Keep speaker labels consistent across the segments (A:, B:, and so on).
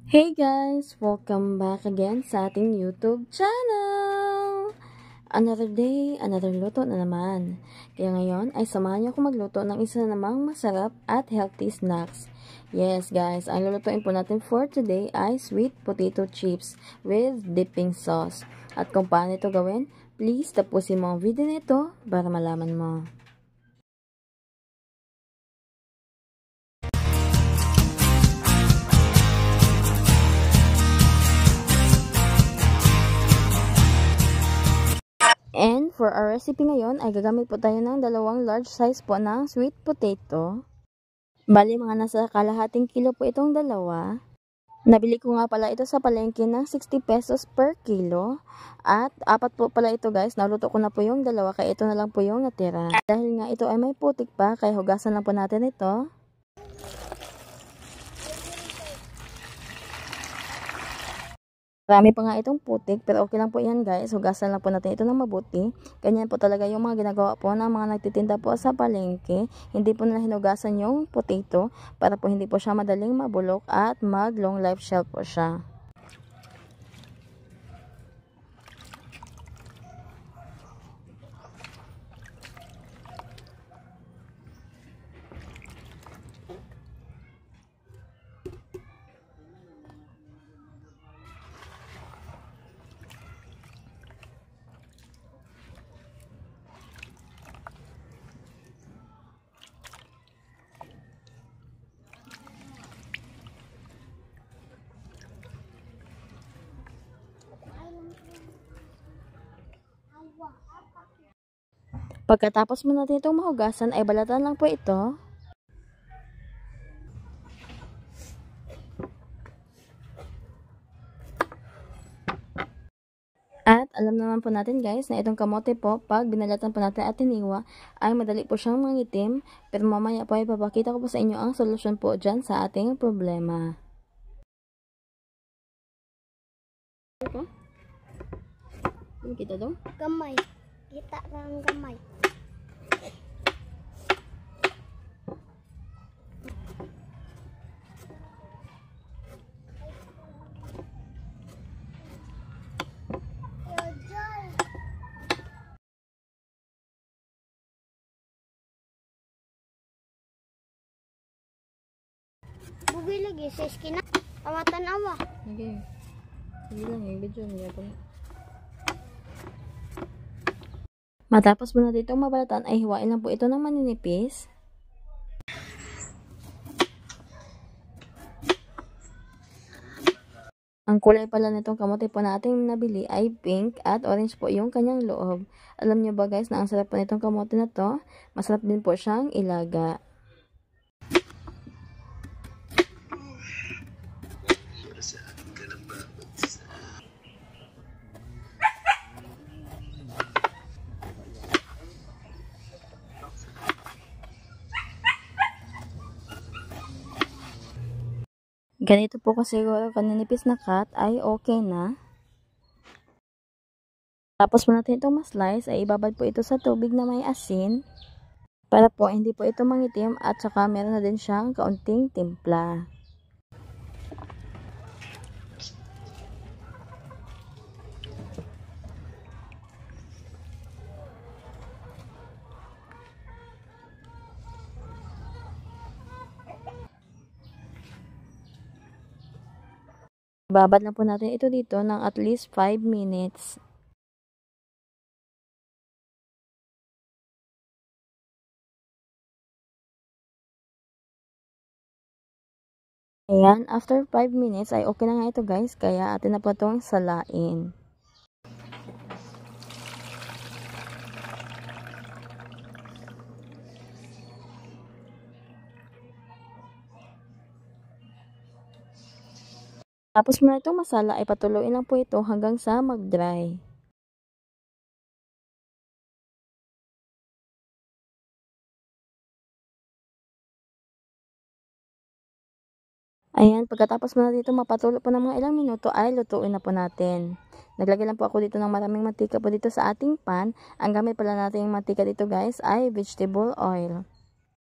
A: Hey guys! Welcome back again sa ating YouTube channel! Another day, another luto na naman. Kaya ngayon ay samahan niyo ako magluto ng isa na namang masarap at healthy snacks. Yes guys, ang lulutuin po natin for today ay sweet potato chips with dipping sauce. At kung paano ito gawin, please tapusin mo ang video nito para malaman mo. And for our recipe ngayon ay gagamit po tayo ng dalawang large size po ng sweet potato. Bali mga nasa kalahating kilo po itong dalawa. Nabili ko nga pala ito sa palengke ng 60 pesos per kilo. At apat po pala ito guys, naluto ko na po yung dalawa kaya ito na lang po yung natira. Dahil nga ito ay may putik pa kaya hugasan lang po natin ito. Marami pa nga itong putik, pero okay lang po yan guys. Hugasan lang po natin ito ng mabuti. Ganyan po talaga yung mga ginagawa po ng mga nagtitinda po sa palengke. Hindi po nila hinugasan yung potato para po hindi po siya madaling mabulok at mag long life shelf po siya. Pagkatapos mo natin itong mahugasan ay balatan lang po ito. At alam naman po natin guys na itong kamote po pag binalatan po natin at tiniwa ay madali po siyang mangitim. Pero mamaya po ay papakita ko po sa inyo ang solusyon po dyan sa ating problema. Ito? Kita daw?
B: Gamay. Kita lang gamay. Bugi lagi sa iskina. Awatan awa.
A: Okay. Sige lang yung video niya po. Matapos mo na dito mabalatan ay hiwain lang po ito ng maninipis. Ang kulay pala nitong kamote po natin nabili ay pink at orange po yung kanyang loob. Alam nyo ba guys na ang sarap po nitong kamote na to? Masarap din po siyang ilaga. Ganito po kasi siguro kaninipis na cut ay okay na. Tapos po natin itong ma-slice ay ibabad po ito sa tubig na may asin. Para po hindi po ito mangitim at saka meron na din siyang kaunting timpla. Babad na po natin ito dito ng at least 5 minutes. Ayan, after 5 minutes ay okay na nga ito guys, kaya atin na po itong salain. Tapos mo na itong masala ay patuloyin lang po ito hanggang sa mag-dry. Ayan, pagkatapos mo na dito mapatulo po ng mga ilang minuto ay lutuin na po natin. Naglagay lang po ako dito ng maraming mantika po dito sa ating pan. Ang gamit pala natin yung mantika dito guys ay vegetable oil.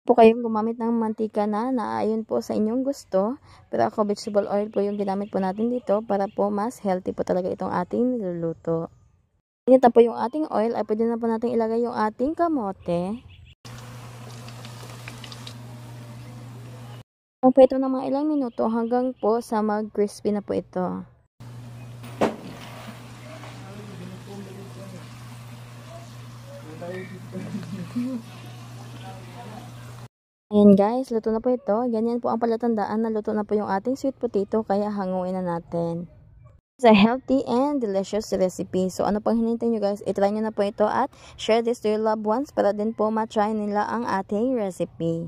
A: Po kayong gumamit ng mantika na naayon po sa inyong gusto, pero ako vegetable oil po yung ginamit po natin dito para po mas healthy po talaga itong ating niluluto. Init na po yung ating oil, ay pwede na po natin ilagay yung ating kamote. Ang po ito ng mga ilang minuto hanggang po sa mag-crispy na po ito. Ayan guys, luto na po ito. Ganyan po ang palatandaan na luto na po yung ating sweet potato, kaya hanguin na natin. It's a healthy and delicious recipe. So ano pang hinintay nyo guys, itry nyo na po ito at share this to your loved ones para din po ma-try nila ang ating recipe.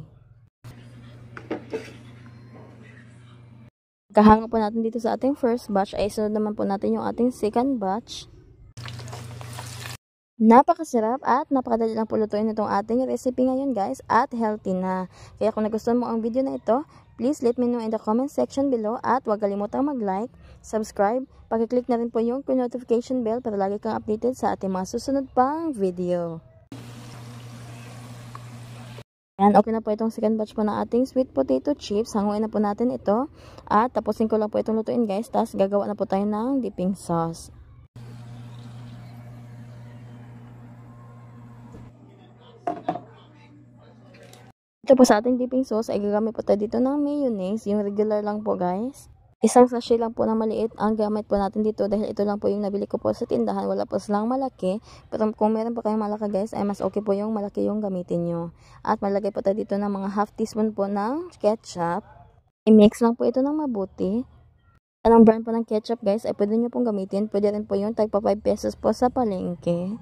A: Kahanga po natin dito sa ating first batch, ay sunod naman po natin yung ating second batch. Napakasarap at napakadali lang po lutuin itong ating recipe ngayon guys, at healthy na. Kaya kung nagustuhan mo ang video na ito, please let me know in the comment section below at huwag kalimutang mag-like, subscribe, pag-click na rin po yung notification bell para lagi kang updated sa ating mga susunod pang video. Yan, okay na po itong second batch po na ating sweet potato chips. Hanguin na po natin ito at tapusin ko lang po itong lutuin guys, tapos gagawa na po tayo ng dipping sauce. Ito po sa ating dipping sauce ay gagamit po tayo dito ng mayonnaise, yung regular lang po guys. Isang sachet lang po na maliit ang gamit po natin dito dahil ito lang po yung nabili ko po sa tindahan, wala po silang malaki. Pero kung meron po kayong malaki guys ay mas okay po yung malaki yung gamitin nyo. At malagay po tayo dito ng mga half teaspoon po ng ketchup. I-mix lang po ito ng mabuti. Anong brand po ng ketchup guys ay pwede nyo pong gamitin, pwede rin po yung tagpa 5 pesos po sa palengke.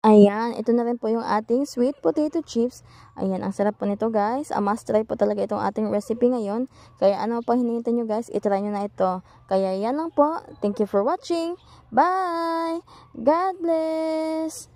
A: Ayan, ito na rin po yung ating sweet potato chips. Ayan, ang sarap po nito guys. A must try po talaga itong ating recipe ngayon. Kaya ano pa hinihintay nyo guys, itry nyo na ito. Kaya yan lang po. Thank you for watching. Bye! God bless!